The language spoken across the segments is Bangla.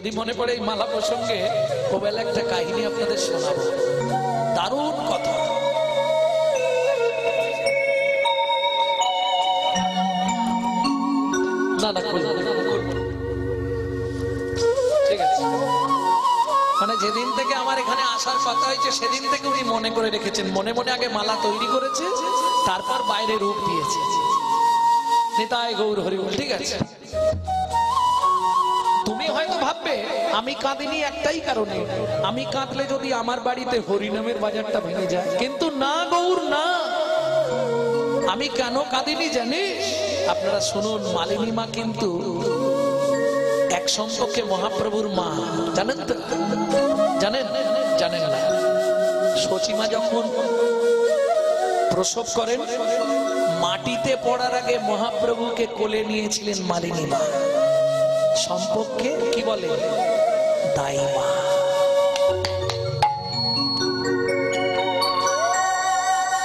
যদি মনে পড়ে এই মালা প্রসঙ্গে কোবেলা একটা কাহিনী আপনাদের শোনাবো, দারুণ কথা। না না ঠিক আছে, মানে যেদিন থেকে আমার এখানে আসার কথা হয়েছে সেদিন থেকে উনি মনে করে রেখেছেন, মনে মনে আগে মালা তৈরি করেছে, তারপর বাইরে রূপ দিয়েছে। নিতাই গৌর হরি বল। ঠিক আছে, তুমি হয়তো ভাববে আমি কাঁদিনি একটাই কারণে, আমি কাঁদলে যদি আমার বাড়িতে হরিনামের বাজারটা ভেঙে যায়, কিন্তু না গৌর না। আমি কেন কাঁদিনি জানিস? আপনারা শুনুন, মালিনী মা কিন্তু এক সম্পর্কে মহাপ্রভুর মা, জানেন তো? জানেন জানেন না? সচিমা যখন প্রসব করেন, মাটিতে পড়ার আগে মহাপ্রভুকে কোলে নিয়েছিলেন মালিনী মা। সম্পর্কে কি বলে? দাই মা।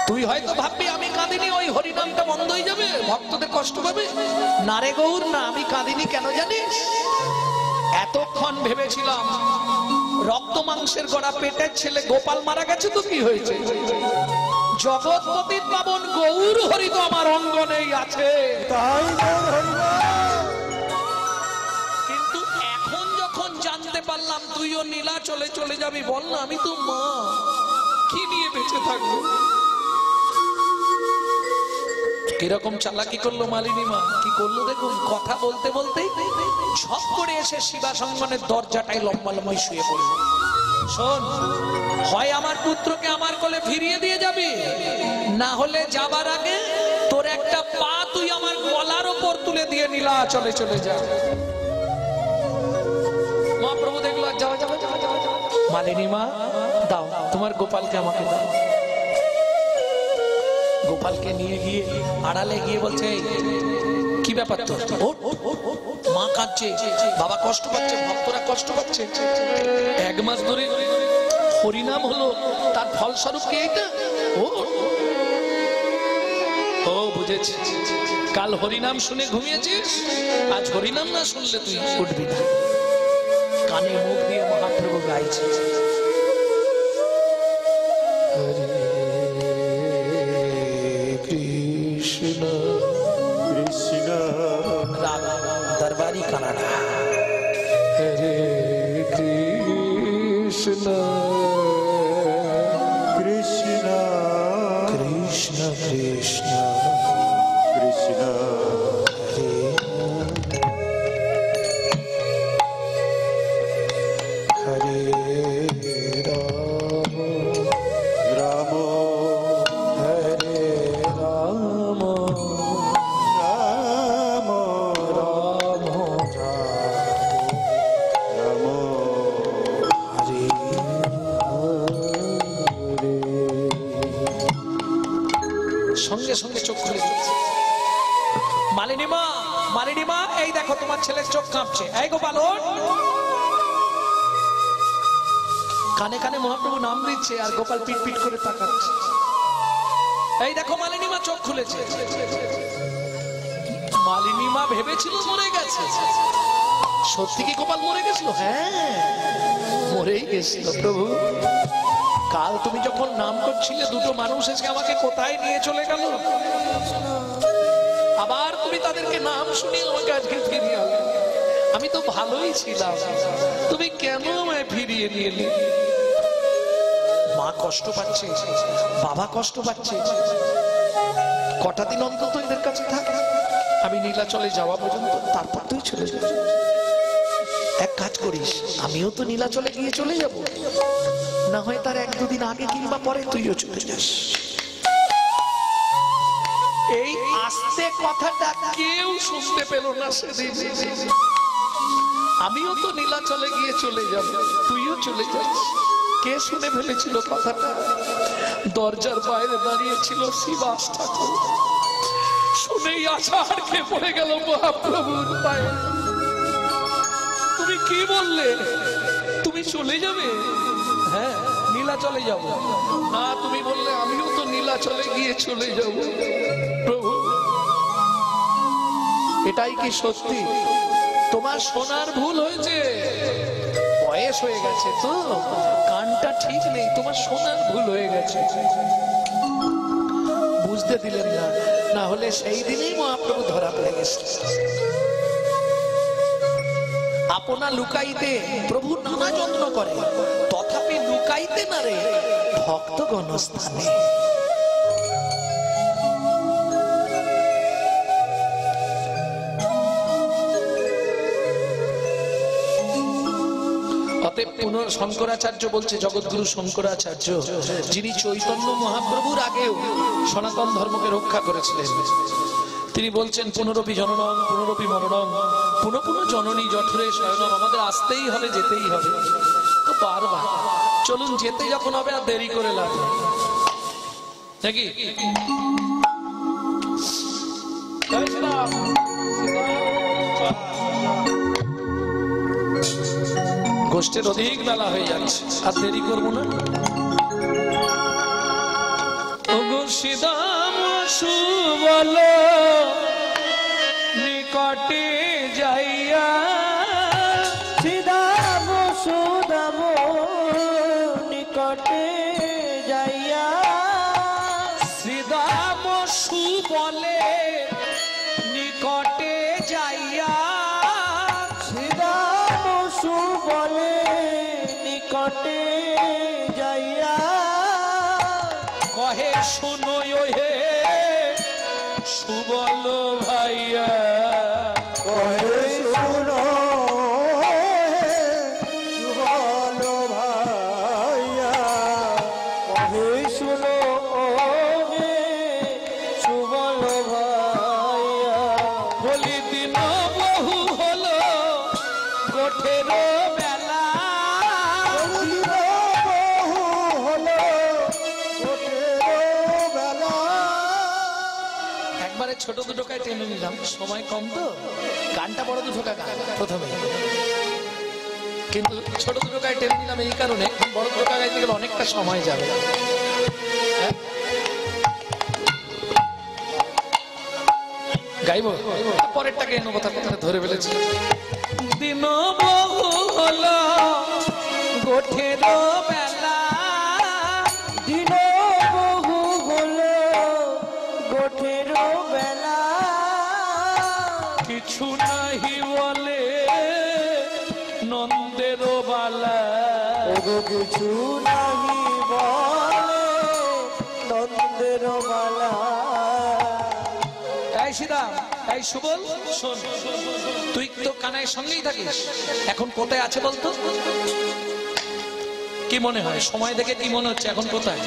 তুই হয়তো ভাববি আমি কাঁদিনি, ওই হরিনামটা বন্ধ হয়ে যাবে, ভক্তদের কষ্ট পাবে। না রে গৌর না, আমি কাঁদিনি কেন জানিস? এতক্ষণ ভেবেছিলাম রক্ত মাংসের গড়া পেটের ছেলে গোপাল মারা গেছে, তো কি হয়েছে? জগৎপতির পাবন গৌর হরি তো আমার অঙ্গনেই আছে। কিন্তু এখন যখন জানতে পারলাম তুইও নীলাচলে চলে যাবি, বল না আমি তো মা, কি নিয়ে বেঁচে থাকবো? কিরকম চালাকি করলো মালিনী মা, কি করলো দেখুন। কথা বলতে বলতেই ঝপ করে এসে শিবাসঙ্গনের দরজাটাই লম্বা লম্বাই শুয়ে পড়ল। শোন, হয় আমার পুত্রকে আমার কোলে ফিরিয়ে দিয়ে যাবি, না হলে যাবার আগে তোর একটা পা তুই আমার গলার ওপর তুলে দিয়ে নীলাচলে চলে যা। মহাপ্রভু দেখলো, যাও যাও যাও যাও। মালিনী মা, দাও তোমার গোপালকে আমাকে দাও। গোপালকে নিয়ে গিয়ে আড়ালে গিয়ে বলছে, কি ব্যাপার তোর? মা কাঁদছে, বাবা কষ্ট পাচ্ছে, ভক্তরা কষ্ট পাচ্ছে। 1 মাস ধরে হরিনাম হলো, তার ফলস্বরূপ কি এইটা? ও বুঝেছি, কাল হরিনাম শুনে ঘুমিয়েছিস, আজ হরিনাম না শুনলে তুই উঠবি না। কানে মুখ দিয়ে মহাপ্রভু গাইছে, কৃষ্ণ কৃষ্ণ দরবারি কানাডা, হরে কৃষ্ণ কৃষ্ণ কৃষ্ণ কৃষ্ণ কৃষ্ণ হরে হরে রাম রাম হরে রাম রাম রাম রাম হরে হরে। সঙ্গে সঙ্গে চোখ খুলে দিচ্ছে। মালিনী মা, মালিনী মা, এই দেখো তোমার ছেলের চোখ কাঁপছে। এই গোপাল, কানে কানে মহাপ্রভু নাম দিচ্ছে আর গোপাল পিট পিট করে তাকাচ্ছে। এই দেখো মালিনী মা চোখ খুলেছে। মালিনী মা ভেবেছিল মরে গেছে। সত্যি কি গোপাল মরে গেছিল? হ্যাঁ, মরেই গেছিল। প্রভু, কাল তুমি যখন নাম করছিলে, দুটো মানুষ এসে আমাকে কোথায় নিয়ে চলে গেল, আবার তুমি তাদেরকে নাম শুনিয়ে আমাকে আজকে ফিরিয়ে আনলে। আমি তো ভালোই ছিলাম, তুমি কেন আমায় ফিরিয়ে নিয়ে এলে? মা কষ্ট পাচ্ছে, বাবা কষ্ট পাচ্ছে, কটা দিন অন্তত এদের কাছে থাক, আমি নীলাচলে যাওয়া পর্যন্ত, তারপর তুই চলে যাবি। এক কাজ করিস, আমিও তো নীলাচলে গিয়ে চলে যাব, না হয় তার 1-2 দিন আগে কিংবা পরে তুইও চলে যাস। এই আস্তে কথাটা কেউ শুনতে পেল না সেদিন। আমিও তো নীলাচলে গিয়ে চলে যাব, তুইও চলে যাস। কে শুনে ফেলেছিল কথাটা? দরজার বাইরে দাঁড়িয়েছিল শিবাস ঠাকুর। শুনেই আছাড় খেয়ে পড়ে গেল মহাপ্রভুর পায়ে। তুমি কি বললে? তুমি চলে যাবে? হ্যাঁ, নীলাচলে যাব। না, তুমি বললে আমিও তো নীলাচলে গিয়ে চলে যাব। প্রভু, এটাই কি সত্যি? তোমার শোনার ভুল হয়েছে। হয়ে গেছে তো, কানটা ঠিক নেই, তোমার শোনার ভুল হয়ে গেছে, বুঝতে দিলেন না, না হলে সেই দিনেই মহাপ্রভু ধরা পড়ে গেছে। আপনা লুকাইতে প্রভু নানা যত্ন করে, তথাপি লুকাইতে না রে ভক্তগণ স্থানে। শঙ্করাচার্য বলছে, জগৎগুরু শঙ্করাচার্য, যিনি চৈতন্য মহাপ্রভুর আগেও সনাতন ধর্মকে রক্ষা করেছিলেন, তিনি বলছেন পুনরপি জননম পুনরপি মরণম পুনঃ পুনঃ জননী জঠরে শয়নম। আমাদের আসতেই হবে, যেতেই হবে বারবার। চলুন, যেতে যখন হবে আর দেরি করে লাভ নেই, নাকি? গোষ্ঠীর অধিক বেলা হয়ে যাচ্ছে, আর দেরি করবো না। ওগো শ্রীদাম সুবল নিকটে যাইয়া, শ্রীদাম সুদাম নিকটে যাইয়া, শ্রীদাম সুবলে নিকটে যাইয়া, শ্রীদাম সুবলে নিকটে যাইয়া, কহে শুনো হে সুবল ভাইয়া, কহে শুনো সুবল ভাইয়া, কহে শুনো হে সুবল ভাইয়া, বলি দিন বহু হলো গোঠের বেলা, বহু হলো গোটের বেলা। একবারে ছোট দুটোকায় টেনে নিলাম, সময় কম তো, গানটা বড় দুটোকা গান প্রথমে, কিন্তু ছোট দুটোকায় টেনে নিলাম এই কারণে, বড় দুটোকা গাইতে গেলে অনেকটা সময় যাবে। হ্যাঁ? গাইবো পরেরটাকে এনো, কথা ধরে ফেলেছি। দিন বহু হলো গোঠের বেলা, দিন বহু হলো গোঠের বেলা, কিছু নাহি বলে নন্দের বালা, ওগো কিছু নাহি বলে নন্দের বালা। এই সীতাম, এই সুবল, শোন, তুই তো কানাইয়ের সঙ্গেই থাকিস, এখন কোথায় আছে বলতো? কি মনে হয়, সময় দেখে কি মনে হচ্ছে এখন কোথায়?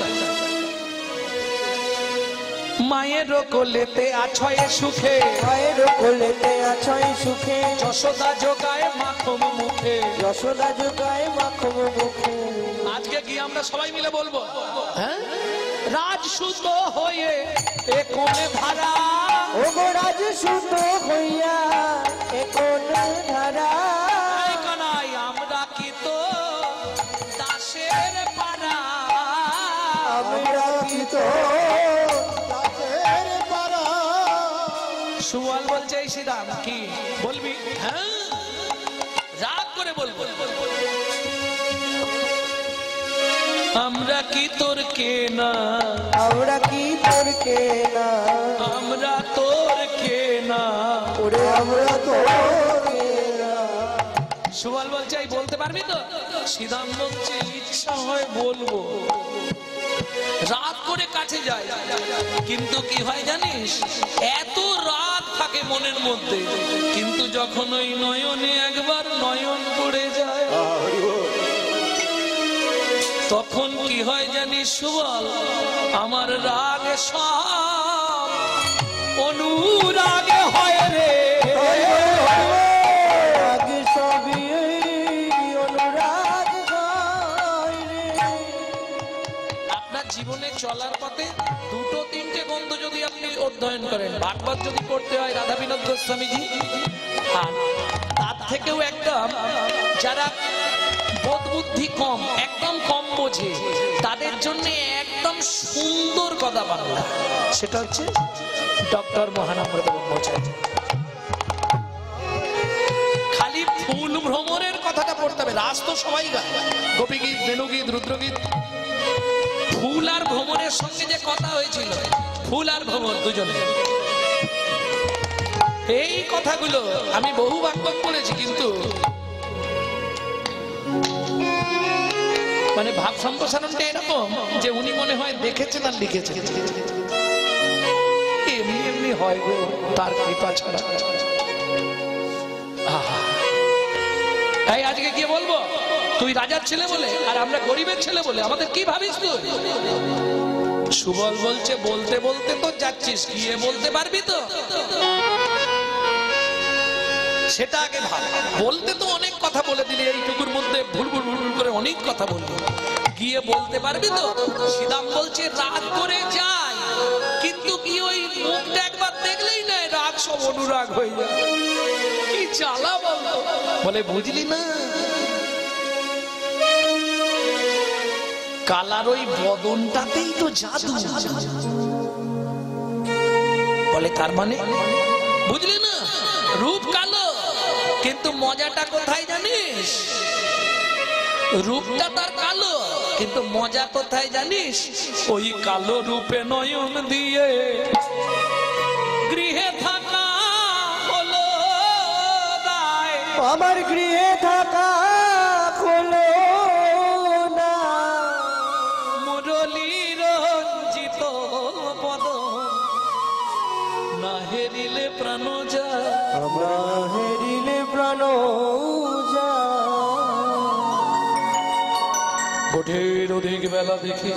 মায়ের কোলেতে আছয় সুখে, মায়ের কোলেতে আছয় সুখে, যশোদা যোগায় মাখম মুখে, যশোদা যোগায় মাখম মুখে। আজকে কি আমরা সবাই মিলে বলবো, হ্যাঁ? রাজসুত হয়ে এ কোণে ধারা, ওগো রাজসুত হইয়া এ কোন ধারা, এই কানাই আমরা কি তো দাসের পাড়া, আমরা কি তো দাসের পাড়া। সুবল বলছে, এই সীতাম কি বলবি? হ্যাঁ, রাগ করে বলবো, আমরা কি তোর কেনা, আমরা কি তোর কেনা, আমরা তোর কেনা, ওরে আমরা তোর কেনা। সুবল বলছে, এই বলতে পারবি তো? সীতাম বলছে, ইচ্ছা হয় বলবো, রাগ করে কাছে যায়, কিন্তু কি হয় জানিস, এত রাগ থাকে মনের মধ্যে, কিন্তু যখন ওই নয়নে একবার নয়ন পড়ে যায়, তখন কি হয় জানিস সুবল, আমার রাগ সব অনুরাগে হয় রে, রাগ সবই অনুরাগ হয় রে। আপনার জীবনে চলার পথে দুটো তিনটে গন্ধ যদি আপনি অধ্যয়ন করেন, ভাগবত যদি করতে হয় রাধা বিনোদ গোস্বামীজি, আর তার থেকেও একদম যারা বোধ বুদ্ধি কম, একদম কম বোঝে, তাদের জন্য একদম সুন্দর কথা বাংলা, সেটা হচ্ছে ডক্টর মহানামৃত ব্রহ্মচারী। খালি ফুল ভ্রমরের কথাটা করতে হবে, রাস তো সবাই গায়, গোপীগীত, বেণুগীত, রুদ্রগীত। ফুল আর ভ্রমণের সঙ্গে যে কথা হয়েছিল, ফুল আর ভ্রমণ দুজনে, এই কথাগুলো আমি বহু বাক্য করেছি, কিন্তু মানে ভাব সম্প্রসারণটা এরকম যে উনি মনে হয় দেখেছেন আর লিখেছেন, এমনি এমনি হয় গো, তার কৃপা ছাড়া। তাই আজকে কি বলবো, তুই রাজার ছেলে বলে আর আমরা গরিবের ছেলে বলে আমাদের কি ভাবিস তুই? সুবল বলছে বলতে বলতে তো যাচ্ছিস, গিয়ে বলতে পারবি তো? সেটা আগে ভাব। বলতে তো অনেক কথা বলে দিলি, এইটুকুর মধ্যে ভুল ভুল ভুল করে অনেক কথা বললি, গিয়ে বলতে পারবি তো? শ্রীরাম বলছে রাগ করে যায়, কিন্তু কি ওই মুখটা একবার দেখলেই না রাগ সব অনুরাগ হয়ে যায়, কি জ্বালা বলতো। বলে বুঝলি না, কালার ওই বদনটাতেই তো জাদু। বলে তার মানে বুঝলি না, রূপ কালো, কিন্তু মজাটা কোথায় জানিস? রূপটা তার কালো, কিন্তু মজা কোথায় জানিস? ওই কালো রূপে নয়ন দিয়ে গৃহে থাকা হলো দায়, আমার গৃহে থাকা হলো না, মুরলী রঞ্জিত পদ না হেরিলে প্রাণ যায়, আমরা হেরিলে প্রাণ যায়। বোধের অধিক বেলা দেখে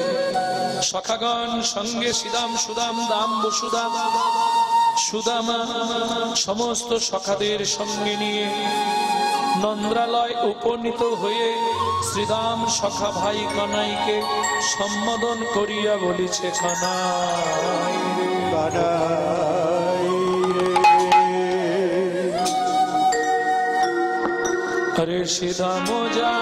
সখাগণ সঙ্গে শ্রীরাম সুদাম দাম বসুদাম সুদামা সমস্ত সখাদের সঙ্গে নিয়ে নন্দ্রালয় উপনীত হয়ে শ্রীরাম সখা ভাই কানাইকে সম্বোধন করিয়া বলিছে, কানাই রে, কানাই রে, আরে শ্রীরাম যা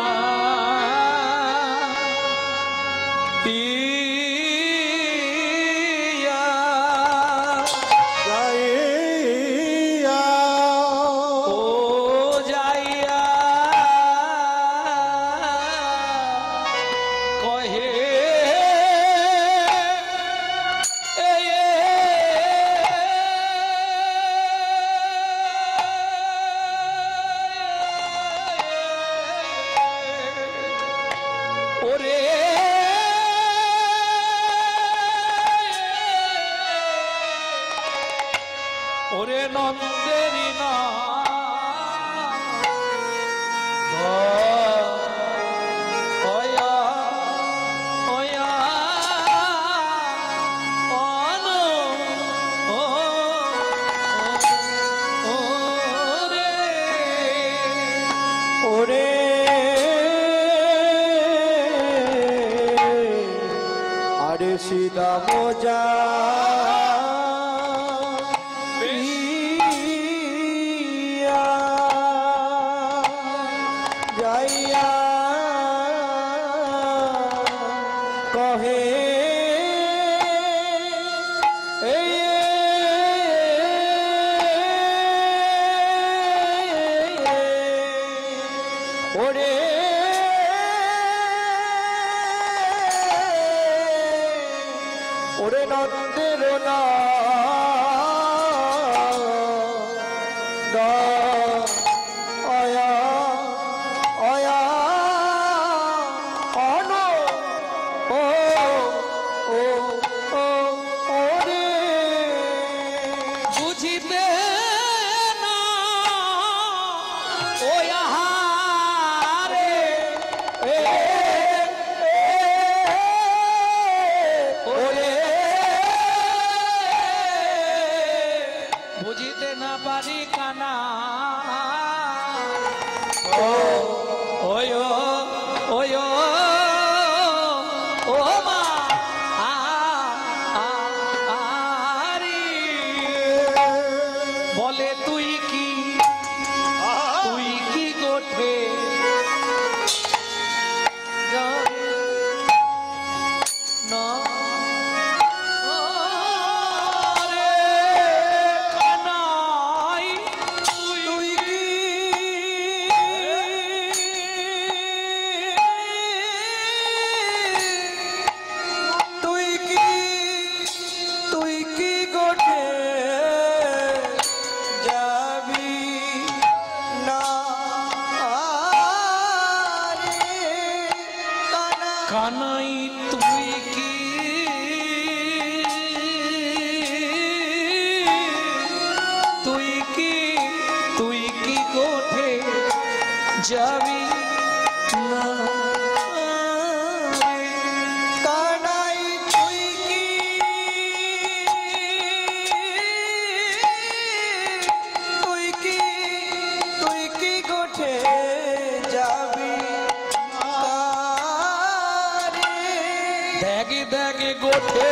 সীতা মোজা যাইয়া কহে ওরে ওরে নন্দের না অয়া অয়া অন ও ও ও ওরে বুঝিতে না ওয়া রে ওরে বুঝিতে না পারি কানা ওয় ওয় ও মা আরি বলে তুই কি গোঠে না কানাই তুই কি তুই কি তুই কি কোঠে যাবি না কানাই তুই কি তুই কি তুই কি গোঠে যাবি রে দেখে দেখে গোঠে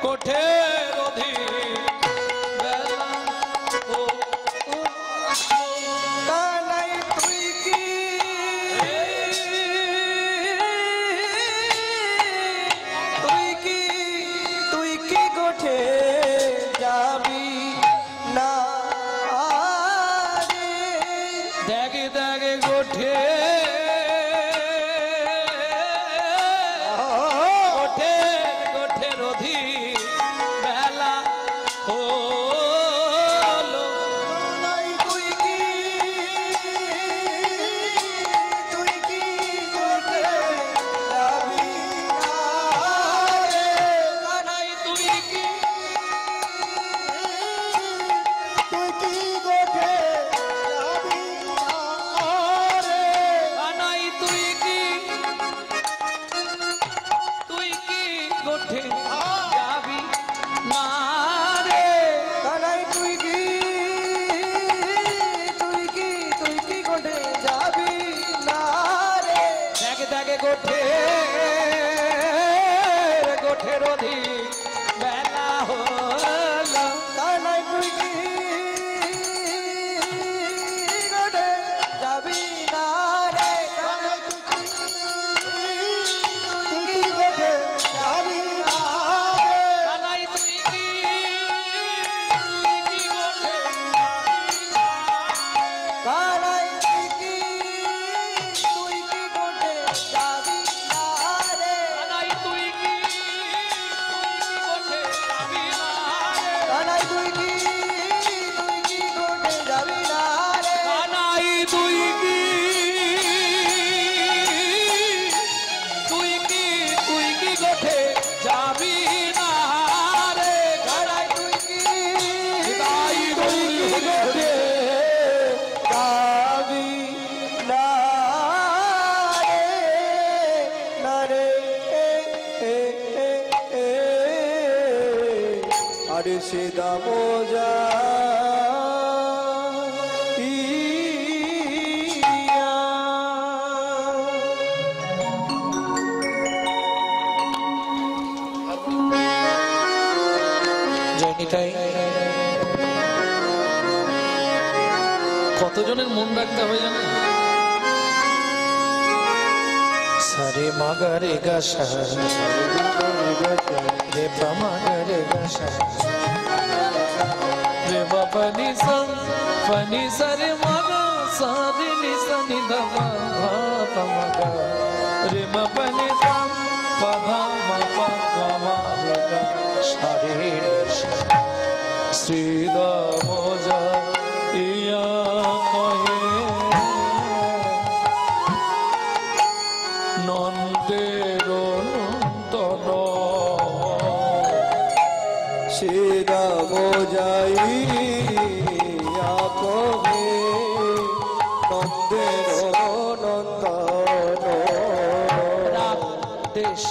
কোঠে রোধি বেলা ও ও কানাই তুই কি তুই কি তুই কি গোঠে যাবি না রে দেখে দেখে গোঠে গোঠে গোঠে রোধি বেলা হলো কানাই তুই কি তুই কি গোঠে যাবি না রে কানাই তুই কি তুই কি গোঠে যাবি না রে কানাই তুই কি তুই কি গোঠে যাবি না রে কানাই তুই কি তুই কি তুই কি গোঠে যাবি না রে দেখে দেখে গোঠে গোঠে রোধি বেলা হলো কানাই তুই কি গোঠে যাবি না রে কানাই তুই কি গোঠে যাবি না রে কানাই তুই কি তুই কি গোঠে কানাই তুই কি তুই কি গোঠে যাবি না রে কানাই তুই কি তুই কি গোঠে যাবি না রে কানাই তুই কি গোঠে যাবি না রে কানাই তুই কি তুই কি তুই কি গোঠে যাবি না রে কানাই তুই কি কানাই তুই কি গোঠে যাবি না রে আরে সে দাম যা জয়নিতাই কতজনের মন রাখতে হবে জানেন সারে মাগারে গা সা রে পামাগারে গা সা রে বাবা নি সা পানি সারে মাগা সারে নি সা নি ধা মা ধা পা মাগা রে মা পানি সা পা ধা মা পা ধা মা গা সারে রে সা শ্রীদাম যা ইয়া কহে নন্দের নন্দন সে দাম যাই কবে নন্দের নন্দন রাত দেশ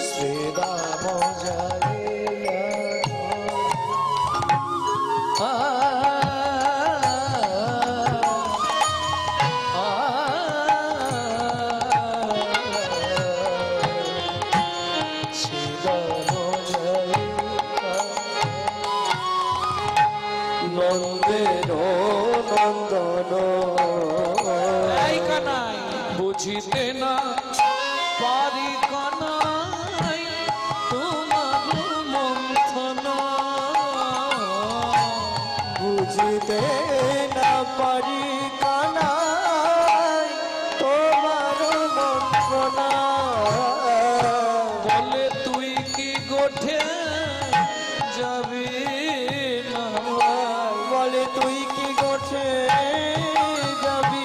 শ্রীদাম যাইয়া নন্দের নন্দন এই কানাই বুঝিতে না পারি কানাই তোমার মন্থন বুঝিতে না পারি কানাই তোমার মন্ত্রণা বলে তুই কি গোঠে যাবি না বলে তুই কি গোঠে যাবি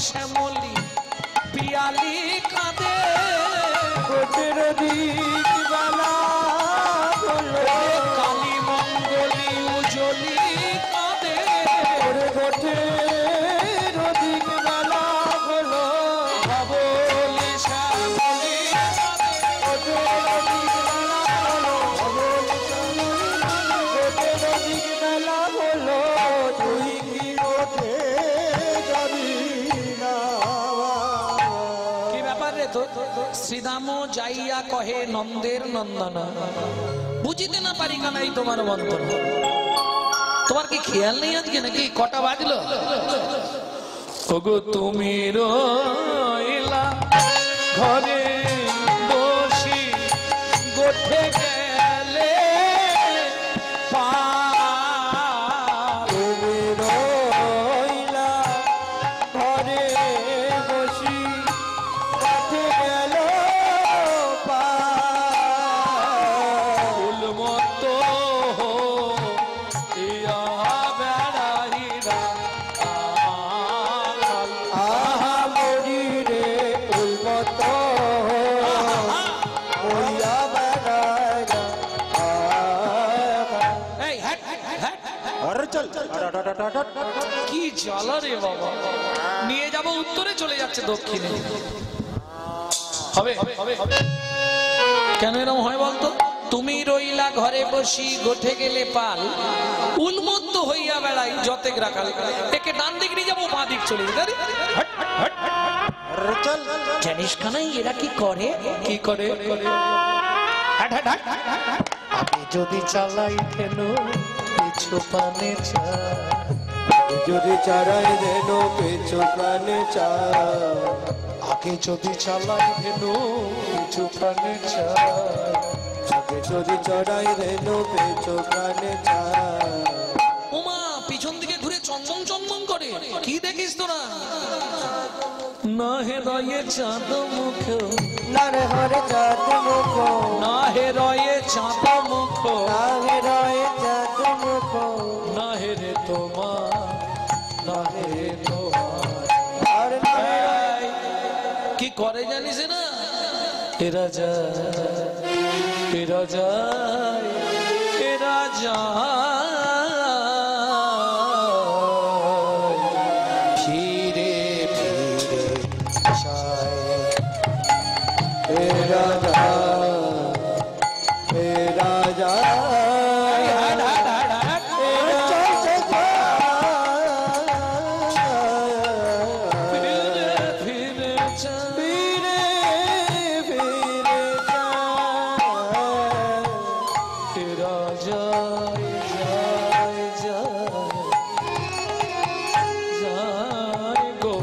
শ্যামলি পিয়ালি কাঁদে গোটের দিক বেলা হলো কালী মঙ্গলি উজলি কাঁদে গোটের দিক বেলা হলো বাবলি শ্যামলি কাঁদে গোটের দিক বেলা হলো গোটের দিক বেলা হলো তুই কি ওঠে যাবি না কি ব্যাপার রে তো শ্রীদাম যাইয়া কহে নন্দের নন্দন বুঝিতে না পারি কানাই তোমার মন্ত্র তোমার কি খেয়াল নেই আজকে নাকি কটা বাজলো ওগো তুমি রইলা ঘরে বসি গোঠে গেলে পার তুমি রইলা ঘরে বসি কাছে গেল ফুলমত ইয়া বেড়াইরা আহা মরি রে উলমত হইয়া বেড়াইরা এই হ্যাট হ্যাট আরে চল কি জ্বালা রে বাবা নিয়ে যাব উত্তরে চলে যাচ্ছে দক্ষিণে হবে কেন এরকম হয় বলতো তুমি রইলা ঘরে বসি গোঠে গেলে পাল উন্মত্ত হইয়া বেড়াই যতে গ্রাকাল একে ডান দিক নিয়ে যাবো বাঁ দিক চলে যেতে চল জানিস কানাই এরা কি করে কি করে হাট হাট হাট আমি যদি চালাই কেন কিছু পানে যদি চারাই দেন পেছু প্রাণে চায় আগে যদি চালাই কেন কিছু পানে আগে যদি চড়াই দেন পেছু প্রাণে চায় ওমা পিছন দিকে ঘুরে চমচম চমচম করে কি দেখিস তোরা না হে রয়ে চাঁদ মুখ নারে হরে চাঁদ মুখ না হে রয়ে চাঁদ মুখ নাহে রয়ে চাঁদ মুখ না হে রে তোমার না হে রে তোমার আর এই, কি করে জানিস না এরা যায় এরা যায় এরা যায় ফিরে ফিরে যায় হে রাজা হে রাজা হাট, হাট, হাট, হাট। ফিরে ফিরে যায় ফিরে ফিরে এরা যায় যায় যায় যায় গো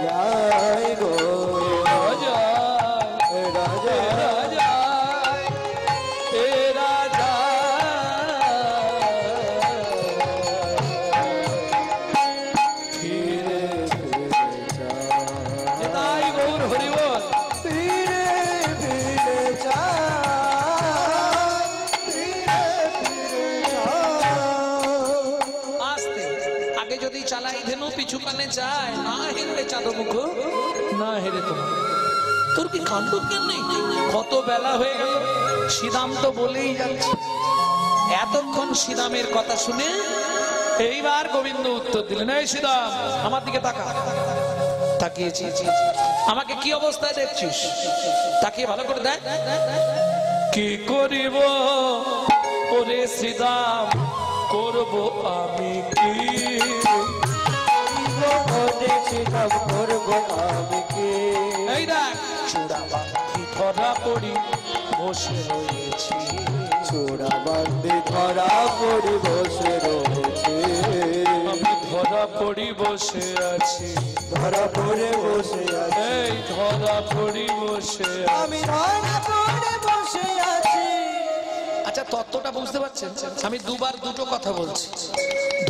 যায় গো এরা যায় রাজা এরা যায় এরা যায় ফিরে ফিরে তাই গৌর হরিবল ফিরে ফিরে ফিরে ফিরে আস্তে আগে যদি চালাই ধেনু পিছু কানে যায় না হেরে চাঁদ মুখ না হেরে তোমার তোর কি কাণ্ড কেন নেই কত বেলা হয়ে গেল শ্রীদাম তো বলেই যাচ্ছে এতক্ষণ শ্রীদামের কথা শুনে এইবার গোবিন্দ উত্তর দিলেন এই শ্রীদাম আমার দিকে তাকা তাকিয়েছি আমাকে কি অবস্থায় দেখছিস তাকিয়ে ভালো করে দেখ কি করিব ওরে শ্রীদাম করব আমি কি দেখছিলাম করবো আমি কে এই দেখ চূড়া বাঁধি ধরা পড়ি বসে রয়েছি চোরা বান্ধে ধরা পড়ি বসে রয়েছে আমি ধরা পড়ি বসে আছি ধরা পড়ে বসে আছে এই ধরা পড়ি বসে আছি। আমি ধরা পড়ে বসে আছি আচ্ছা তত্ত্বটা বুঝতে পারছেন আমি দুবার দুটো কথা বলছি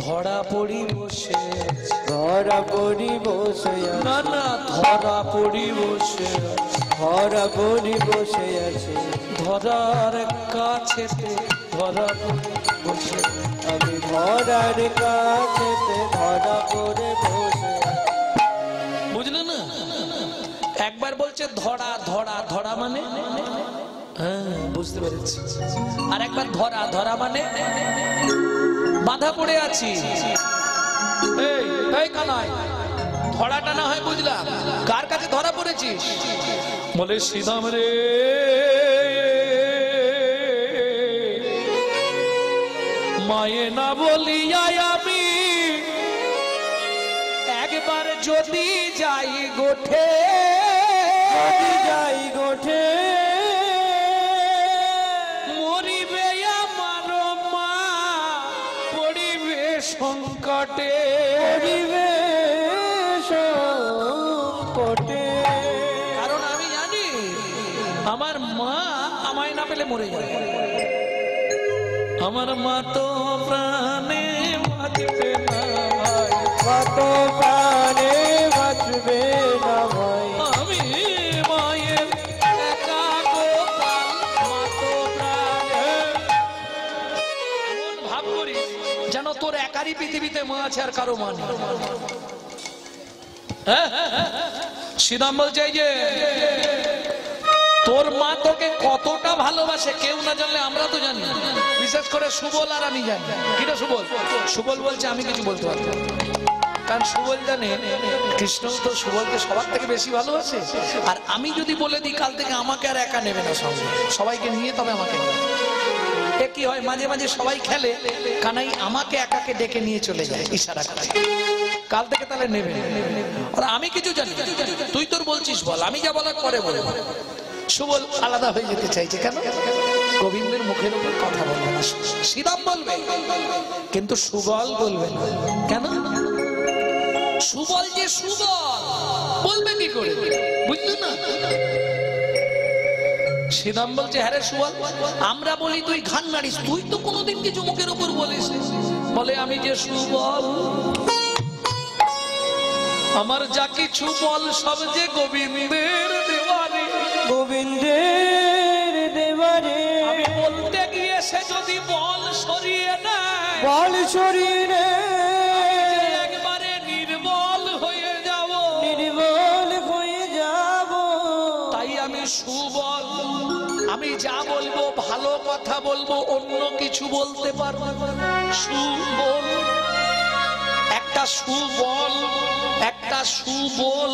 ধরা পড়ি বসে আছি। ধরা পড়ি বসে আছে না না ধরা পড়ি বসে আছি। ধরা পড়ি বসে আছে ধরার কাছে ধরা পড়ি বসে আমি ধরার কাছে ধরা পড়ে বসে আছি একবার বলছে ধরা ধরা ধরা মানে হ্যাঁ বুঝতে পেরেছি, আর একবার ধরা ধরা মানে বাধা পড়ে আছি। এই কানাই, ধরাটা না হয় বুঝলাম, কার কাছে ধরা পড়েছিস? বলে শ্রীরাম রে, মায়ে না বলিয়া আমি একবার যদি যাই গোঠে, যাই গোঠে মরিবে আমার মা পড়িবে সংকটে, পড়িবে সংকটে। কারণ আমি জানি আমার মা আমায় না পেলে মরে যাবে। আমার মা তো প্রাণে বাঁচবে না ভাই, কত প্রাণে বাঁচবে না ভাই। আমি মায়ের একা গোপাল, মা তো প্রাণে। এমন ভাব করিস যেন তোর একারই পৃথিবীতে মা আছে আর কারো মা নেই। শ্রীরাম বলছে এই যে তোর মা তোকে কতটা ভালোবাসে কেউ না জানলে আমরা তো জানি, বিশেষ করে সুবল আর আমি জানি। কিটা সুবল? সুবল বলছে আমি কিছু বলতে পারবো না, কারণ সুবল জানে কৃষ্ণ তো সুবলকে সবার থেকে বেশি ভালোবাসে। আর আমি যদি বলে দিই কাল থেকে আমাকে আর একা নেবে না, সঙ্গে সবাইকে নিয়ে তবে আমাকে নেবে। এ কি হয়, মাঝে মাঝে সবাই খেলে, কানাই আমাকে একাকে ডেকে নিয়ে চলে যায় ইশারা করে, কাল থেকে তাহলে নেবে। আর আমি কিছু জানি, তুই তোর বলছিস বল, আমি যা বলার পরে বলে। সুবল আলাদা হয়ে যেতে চাইছে, কেন? গোবিন্দের মুখের উপর কথা বলবে না, শ্রীরাম বলবে কিন্তু সুবল বলবে না। কেন? সুবল যে সুবল বলবে কি করে, বুঝলে না? শ্রীরাম বলছে হ্যাঁ রে সুবল, আমরা বলি তুই ঘান নাড়িস, তুই তো কোনোদিন কিছু মুখের উপর বলিস। বলে আমি যে সুবল, আমার যা কিছু বল সব যে গোবিন্দের দেওয়ারে, গোবিন্দের দেবারে। আমি বলতে গিয়ে সে যদি বল সরিয়ে নেয়, বল শরীরে একবারে নির্বল হয়ে যাব, নির্বল হয়ে যাব। তাই আমি সুবল, আমি যা বলবো ভালো কথা বলবো, অন্য কিছু বলতে পারবো না। সুবল, একটা সুবল, একটা সুবল,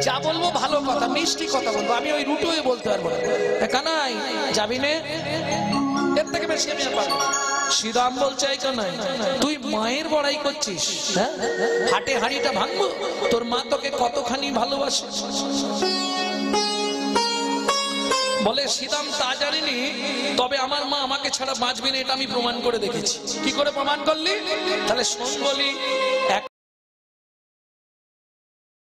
যা বলবো ভালো কথা মিষ্টি কথা বলবো, আমি ওই রুটোয় বলতে পারবো না। কানাই যাবি নে, এর থেকে বেশি আমি আর পারবো না। শ্রীরাম বলছে এই কানাই, তুই মায়ের বড়াই করছিস, হ্যাঁ? হাটে হাড়িটা ভাঙবো, তোর মা তোকে কতখানি ভালোবাসে। বলে শ্রীরাম তা জানিনি, তবে আমার মা আমাকে ছাড়া বাঁচবে না, এটা আমি প্রমাণ করে দেখেছি। কি করে প্রমাণ করলি? তাহলে শোন বলি।